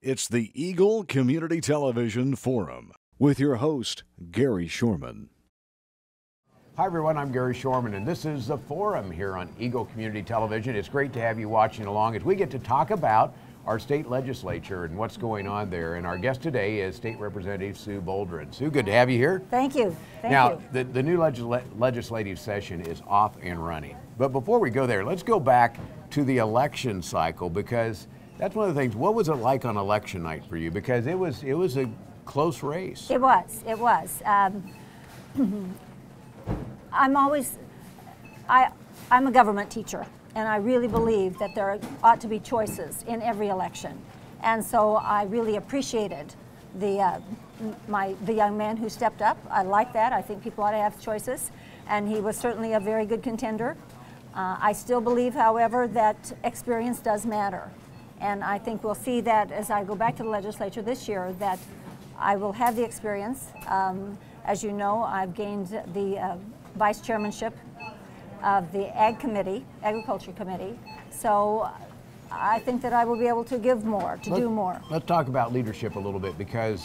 It's the Eagle Community Television Forum with your host, Gary Shorman. Hi everyone, I'm Gary Shorman and this is the Forum here on Eagle Community Television. It's great to have you watching along as we get to talk about our state legislature and what's going on there. And our guest today is State Representative Sue Boldra. Sue, good to have you here. Thank you. Now, the new legislative session is off and running. But before we go there, let's go back to the election cycle, because that's one of the things. What was it like on election night for you? Because it was a close race. It was. I'm a government teacher, and I really believe that there ought to be choices in every election. And so I really appreciated the young man who stepped up. I like that. I think people ought to have choices, and he was certainly a very good contender. I still believe, however, that experience does matter. And I think we'll see that as I go back to the legislature this year, that I will have the experience. As you know, I've gained the vice chairmanship of the Agriculture Committee. So I think that I will be able to give more, do more. Let's talk about leadership a little bit, because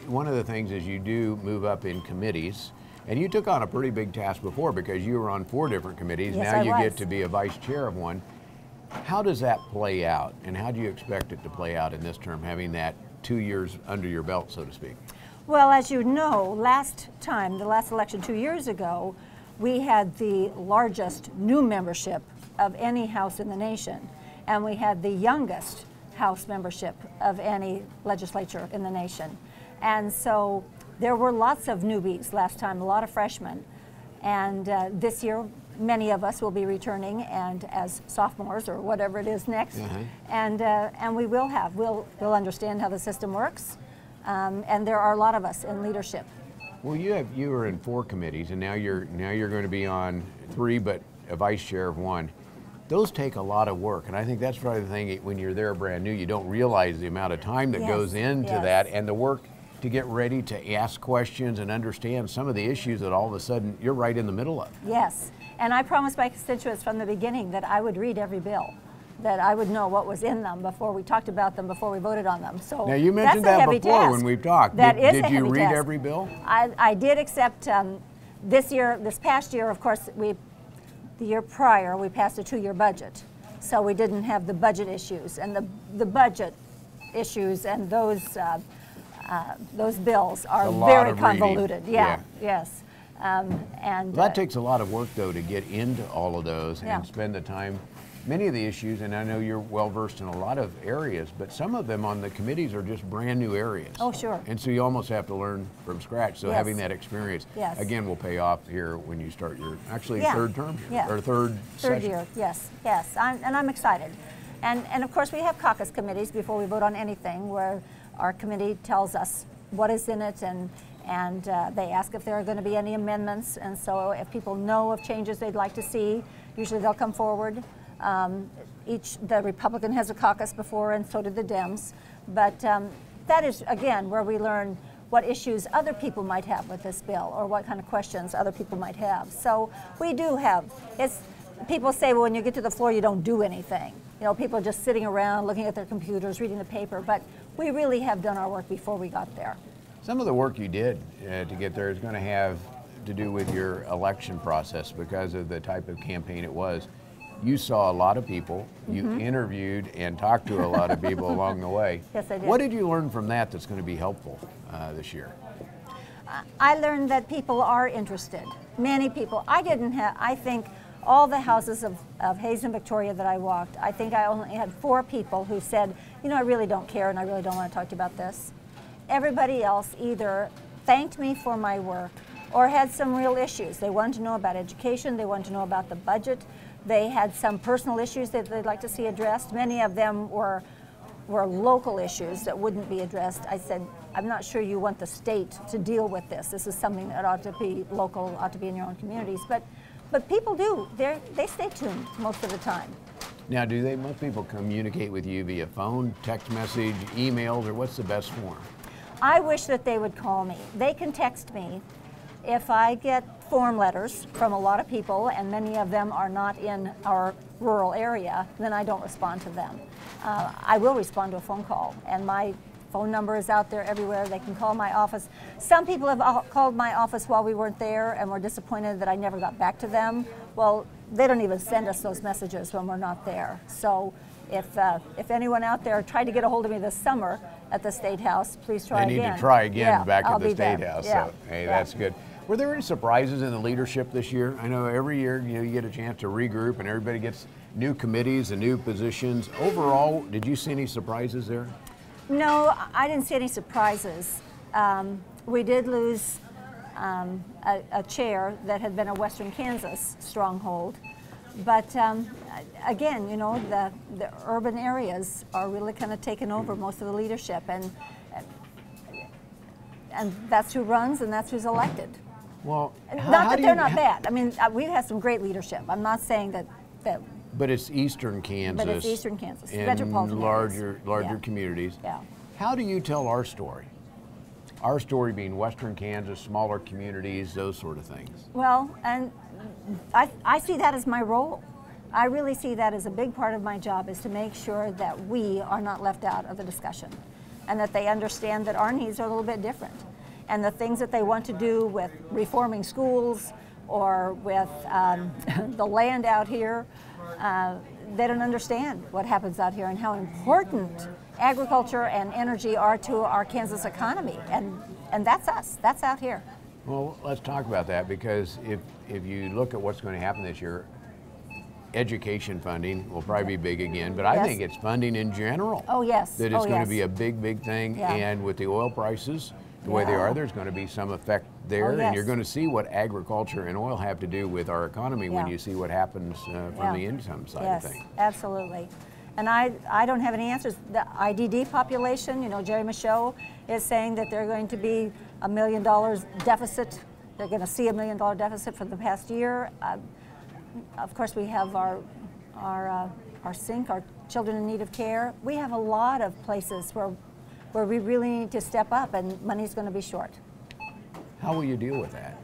one of the things is you do move up in committees, and you took on a pretty big task before because you were on 4 different committees. Yes, now I you was. get to be a vice chair of one. How does that play out, and how do you expect it to play out in this term, having that 2 years under your belt, so to speak? Well, as you know, the last election 2 years ago, we had the largest new membership of any House in the nation, and we had the youngest House membership of any legislature in the nation. And so there were lots of newbies last time, a lot of freshmen. And this year, many of us will be returning, and as sophomores or whatever it is next, and we'll understand how the system works, and there are a lot of us in leadership. Well, you were in 4 committees, and now you're going to be on 3, but a vice chair of 1. Those take a lot of work, and I think that's probably the thing. When you're there brand new, you don't realize the amount of time that goes into that, and the work to get ready to ask questions and understand some of the issues that all of a sudden you're right in the middle of. Yes, and I promised my constituents from the beginning that I would read every bill, that I would know what was in them before we talked about them, before we voted on them. So now, you mentioned that before when we've talked. Did you read every bill? I did, except this past year, of course, the year prior, we passed a 2-year budget. So we didn't have the budget issues, and the budget issues and those bills are very convoluted. Yes. That takes a lot of work, though, to get into all of those and spend the time. Many of the issues, and I know you're well versed in a lot of areas, but some of them on the committees are just brand new areas. Oh, sure. And so you almost have to learn from scratch. So having that experience, again, will pay off here when you start your third term here, or third session. Year. Yes. And I'm excited. And of course, we have caucus committees before we vote on anything, where our committee tells us what is in it, and they ask if there are going to be any amendments. And so if people know of changes they'd like to see, usually they'll come forward. The Republican has a caucus before, and so did the Dems. But that is, again, where we learn what issues other people might have with this bill, or what kind of questions other people might have. So we do have, people say, well, when you get to the floor, you don't do anything. You know, people are just sitting around looking at their computers, reading the paper, but we really have done our work before we got there. Some of the work you did to get there is going to have to do with your election process, because of the type of campaign it was. You saw a lot of people, you interviewed and talked to a lot of people along the way. Yes, I did. What did you learn from that that's going to be helpful this year? I learned that people are interested. Many people. I think all the houses of Hayes and Victoria that I walked, I think I only had 4 people who said, you know, I really don't care and I really don't want to talk to you about this. Everybody else either thanked me for my work or had some real issues. They wanted to know about education, they wanted to know about the budget, they had some personal issues that they'd like to see addressed. Many of them were local issues that wouldn't be addressed. I said, I'm not sure you want the state to deal with this. This is something that ought to be local, ought to be in your own communities. But people do. They stay tuned most of the time. Now, most people communicate with you via phone, text message, emails, or what's the best form? I wish that they would call me. They can text me. If I get form letters from a lot of people, and many of them are not in our rural area, then I don't respond to them. I will respond to a phone call, and my phone number is out there everywhere. They can call my office. Some people have called my office while we weren't there and were disappointed that I never got back to them. Well, they don't even send us those messages when we're not there. So if anyone out there tried to get a hold of me this summer at the State House, please try again. They need to try again back I'll at the be State there. House. Yeah. So, hey, that's good. Were there any surprises in the leadership this year? I know every year you get a chance to regroup and everybody gets new committees and new positions. Overall, did you see any surprises there? No, I didn't see any surprises. We did lose a chair that had been a Western Kansas stronghold. But again, you know, the urban areas are really kind of taking over most of the leadership, and that's who runs and that's who's elected. Well, not that they're not bad. I mean, we've had some great leadership. I'm not saying that. But it's Eastern Kansas. But it's Eastern Kansas, in metropolitan larger yeah. communities. Yeah. How do you tell our story? Our story being Western Kansas, smaller communities, those sort of things. Well, and I see that as my role. I really see that as a big part of my job, is to make sure that we are not left out of the discussion, and that they understand that our needs are a little bit different. And the things that they want to do with reforming schools or with the land out here, they don't understand what happens out here and how important agriculture and energy are to our Kansas economy. And that's us, that's out here. Well, let's talk about that, because if you look at what's going to happen this year, education funding will probably be big again, but I Yes. think it's funding in general. Oh, yes. That it's Oh, going yes. to be a big, big thing. Yeah. And with the oil prices, the way they Yeah. are, there's going to be some effect there. Oh, And yes. you're going to see what agriculture and oil have to do with our economy when Yeah. you see what happens from Yeah. the income side Yes, of things. absolutely. And I don't have any answers. The IDD population, you know, Jerry Michaud is saying that they're going to be $1 million deficit. They're going to see $1 million deficit for the past year. Of course, we have our SINC, our children in need of care. We have a lot of places where we really need to step up, and money's going to be short. How will you deal with that?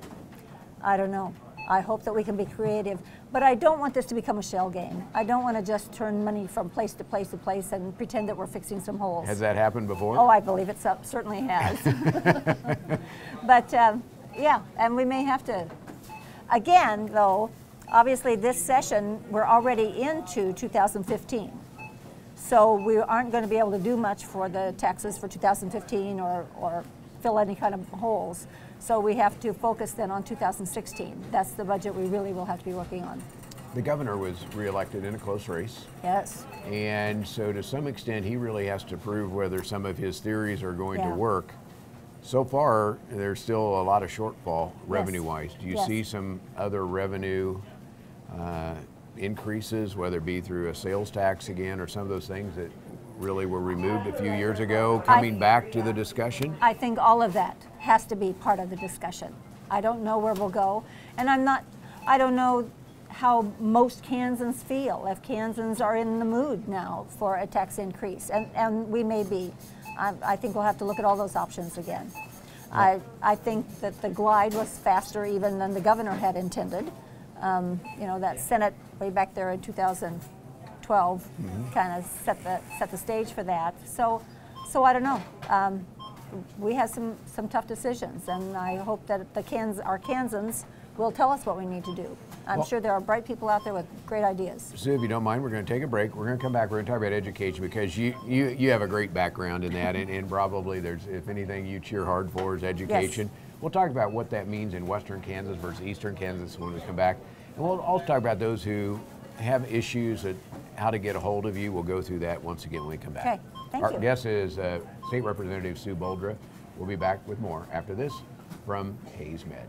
I don't know. I hope that we can be creative, but I don't want this to become a shell game. I don't want to just turn money from place to place to place and pretend that we're fixing some holes. Has that happened before? Oh, I believe it certainly has. But yeah, and we may have to. Again, though, obviously this session, we're already into 2015. So we aren't going to be able to do much for the taxes for 2015 or fill any kind of holes. So we have to focus then on 2016. That's the budget we really will have to be working on. The governor was reelected in a close race. Yes. And so to some extent, he really has to prove whether some of his theories are going to Yeah. work. So far, there's still a lot of shortfall revenue-wise. Do you Yes. see some other revenue increases, whether it be through a sales tax again or some of those things that really were removed a few years ago, coming back to the discussion? I think all of that has to be part of the discussion. I don't know where we'll go, and I don't know how most Kansans feel, if Kansans are in the mood now for a tax increase, and we may be. I think we'll have to look at all those options again. I think that the glide was faster even than the governor had intended. You know, that Senate way back there in 2012 kind of set the stage for that. So I don't know. We have some tough decisions, and I hope that our Kansans will tell us what we need to do. I'm sure there are bright people out there with great ideas. Sue, if you don't mind, we're going to take a break. We're going to come back. We're going to talk about education, because you have a great background in that, and probably there's, if anything you cheer hard for is education. Yes. We'll talk about what that means in Western Kansas versus Eastern Kansas when we come back. And we'll also talk about those who have issues at how to get a hold of you. We'll go through that once again when we come back. Okay, thank you. Our guest is State Representative Sue Boldra. We'll be back with more after this from Hayes Med.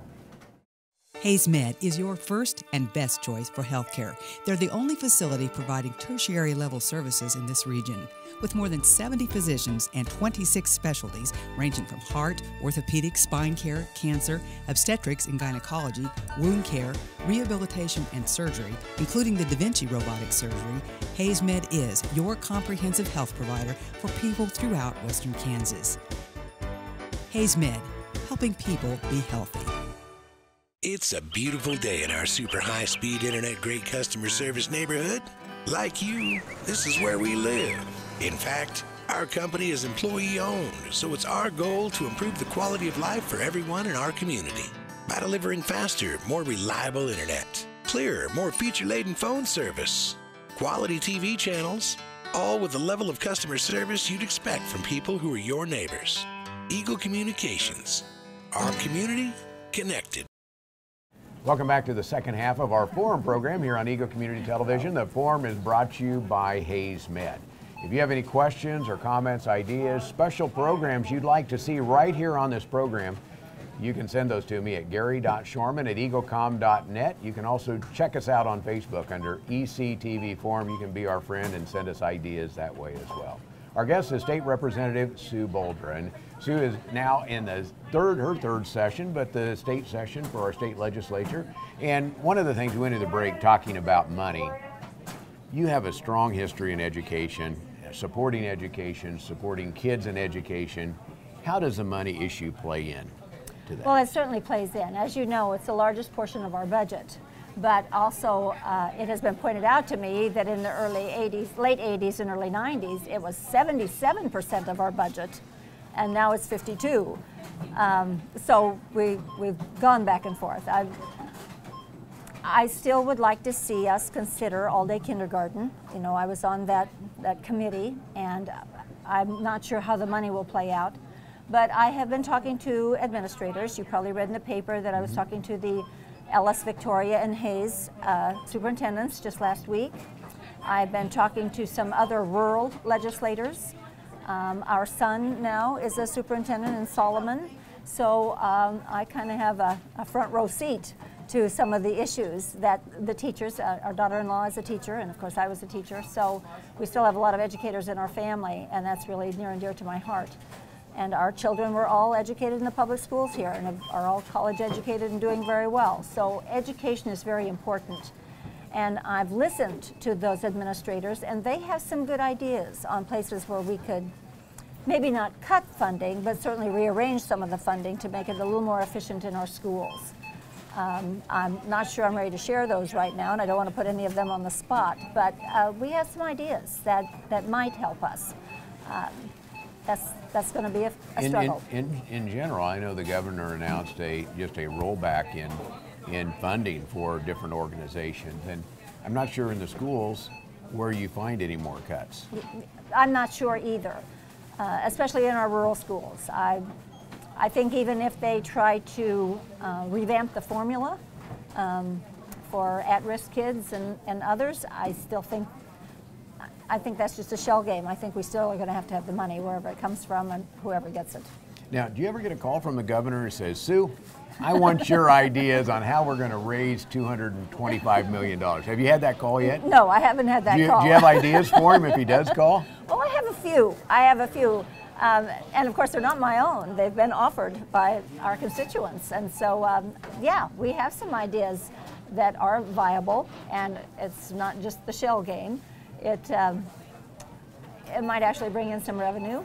Hayes Med is your first and best choice for healthcare. They're the only facility providing tertiary level services in this region. With more than 70 physicians and 26 specialties ranging from heart, orthopedic, spine care, cancer, obstetrics and gynecology, wound care, rehabilitation and surgery, including the Da Vinci robotic surgery, Hayes Med is your comprehensive health provider for people throughout Western Kansas. Hayes Med, helping people be healthy. It's a beautiful day in our super high-speed internet great customer service neighborhood. Like you, this is where we live. In fact, our company is employee-owned, so it's our goal to improve the quality of life for everyone in our community by delivering faster, more reliable internet, clearer, more feature-laden phone service, quality TV channels, all with the level of customer service you'd expect from people who are your neighbors. Eagle Communications. Our community connected. Welcome back to the second half of our Forum program here on Eagle Community Television. The Forum is brought to you by Hayes Med. If you have any questions or comments, ideas, special programs you'd like to see right here on this program, you can send those to me at gary.shorman@eaglecom.net. You can also check us out on Facebook under ECTV Forum. You can be our friend and send us ideas that way as well. Our guest is State Representative Sue Boldra, and Sue is now in her third session, but the state session for our state legislature. And one of the things, we went into the break talking about money. You have a strong history in education, supporting kids in education. How does the money issue play in to that? Well, it certainly plays in. As you know, it's the largest portion of our budget. But also, it has been pointed out to me that in the late 80s and early 90s, it was 77% of our budget, and now it's 52. So we've gone back and forth. I still would like to see us consider all-day kindergarten. You know, I was on that committee, and I'm not sure how the money will play out. But I have been talking to administrators. You probably read in the paper that I was talking to the Ellis, Victoria, and Hayes superintendents just last week. I've been talking to some other rural legislators. Our son now is a superintendent in Solomon, so I kind of have a front row seat to some of the issues that the teachers, our daughter-in-law is a teacher, and of course I was a teacher, so we still have a lot of educators in our family, and that's really near and dear to my heart. And our children were all educated in the public schools here and are all college educated and doing very well. So education is very important. And I've listened to those administrators, and they have some good ideas on places where we could maybe not cut funding, but certainly rearrange some of the funding to make it a little more efficient in our schools. I'm not sure I'm ready to share those right now, and I don't want to put any of them on the spot, but we have some ideas that might help us. That's going to be a struggle. In general, I know the governor announced just a rollback in funding for different organizations, and I'm not sure in the schools where you find any more cuts. I'm not sure either, especially in our rural schools. I think even if they try to revamp the formula for at-risk kids and others, I think that's just a shell game. I think we still are going to have the money wherever it comes from and whoever gets it. Now, do you ever get a call from the governor who says, Sue, I want your ideas on how we're going to raise $225 million. Have you had that call yet? No, I haven't had that call. Do you have ideas for him if he does call? Well, I have a few. And of course, they're not my own. They've been offered by our constituents. And so, yeah, we have some ideas that are viable, and it's not just the shell game. It might actually bring in some revenue.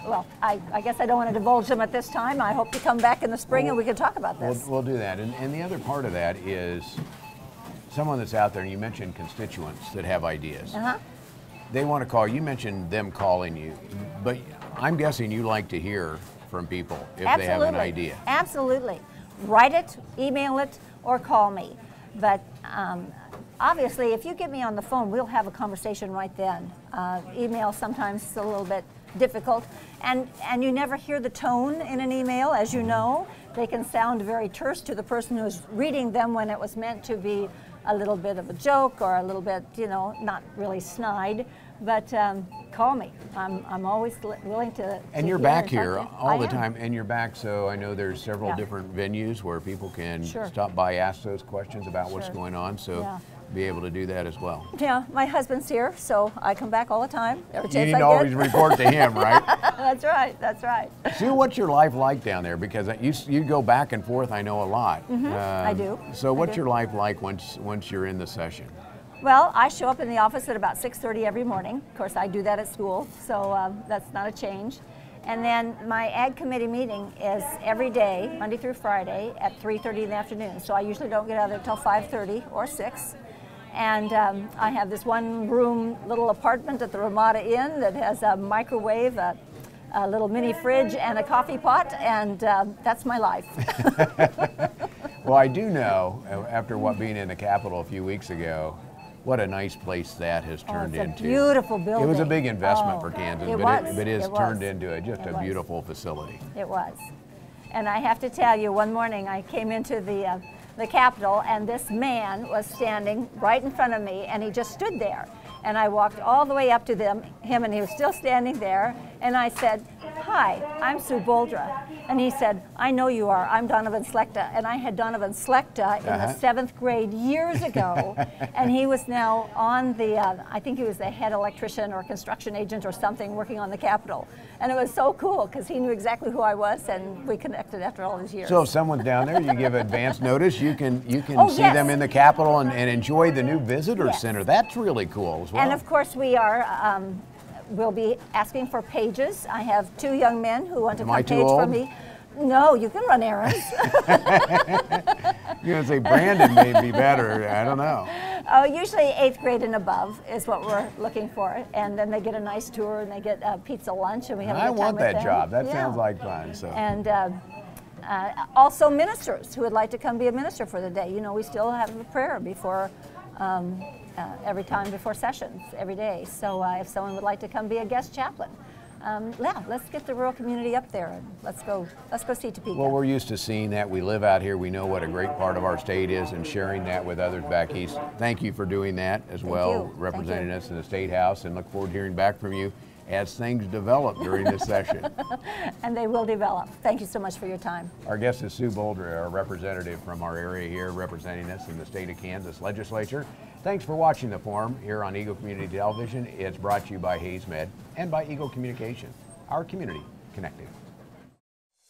Well, I guess I don't want to divulge them at this time. I hope to come back in the spring and we can talk about this. We'll do that. And the other part of that is someone that's out there, and you mentioned constituents that have ideas. They want to call. You mentioned them calling you, but I'm guessing you like to hear from people if they have an idea. Absolutely. Write it, email it, or call me. But obviously, if you get me on the phone, we'll have a conversation right then. Email sometimes is a little bit difficult, and you never hear the tone in an email, as you know. They can sound very terse to the person who's reading them when it was meant to be a little bit of a joke or a little bit, not really snide. But call me. I'm always willing to. And you're back here all the time, and you're back, so I know there's several different venues where people can stop by, ask those questions about what's going on, so be able to do that as well. Yeah, my husband's here, so I come back all the time. You need to always report to him, right? That's right, that's right. Sue, what's your life like down there? Because you go back and forth, I know, a lot. I do. So what's your life like once you're in the session? Well, I show up in the office at about 6:30 every morning. Of course, I do that at school, so that's not a change. And then my Ag Committee meeting is every day, Monday through Friday, at 3:30 in the afternoon. So I usually don't get out of there till 5:30 or 6. And I have this one-room little apartment at the Ramada Inn that has a microwave, a little mini fridge, and a coffee pot, and that's my life. Well, I do know, after being in the Capitol a few weeks ago, what a nice place that has turned it's into. A beautiful building. It was a big investment for Kansas, but it has turned into just a beautiful facility. It was. And I have to tell you, one morning I came into the Capitol, and this man was standing right in front of me, and he just stood there. And I walked all the way up to him, and he was still standing there, and I said, "Hi, I'm Sue Boldra." And he said, "I know you are. I'm Donovan Slechta." And I had Donovan Slechta in the 7th grade years ago, and he was now on the, I think he was the head electrician or construction agent or something working on the Capitol. And it was so cool because he knew exactly who I was, and we connected after all these years. So if someone's down there, you give advance notice, you can see yes. them in the Capitol and enjoy the new visitor center. That's really cool as well. And of course we are, we'll be asking for pages. I have 2 young men who want to come page for me. No, you can run errands. You're going to say Brandon may be better. I don't know. Oh, usually 8th grade and above is what we're looking for, and then they get a nice tour and they get pizza lunch, and we have a good time with them. I want that job. That sounds like fun. So. And also ministers who would like to come be a minister for the day. You know, we still have a prayer before every time before sessions every day. So if someone would like to come be a guest chaplain. Yeah, let's get the rural community up there and let's go see Topeka. Well, we're used to seeing that. We live out here. We know what a great part of our state is, and sharing that with others back east. Thank you for doing that as well, representing us in the State House, and look forward to hearing back from you as things develop during this session. And they will develop. Thank you so much for your time. Our guest is Sue Boldra, our representative from our area here, representing us in the state of Kansas legislature. Thanks for watching the forum here on Eagle Community Television. It's brought to you by HaysMed and by Eagle Communication, our community connected.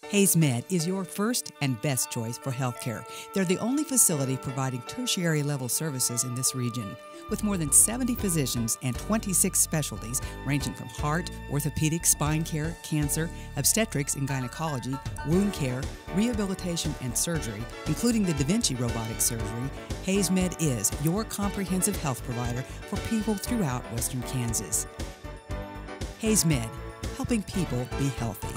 HaysMed is your first and best choice for healthcare. They're the only facility providing tertiary level services in this region. With more than 70 physicians and 26 specialties ranging from heart, orthopedic, spine care, cancer, obstetrics and gynecology, wound care, rehabilitation and surgery, including the Da Vinci robotic surgery, HaysMed is your comprehensive health provider for people throughout Western Kansas. HaysMed, helping people be healthy.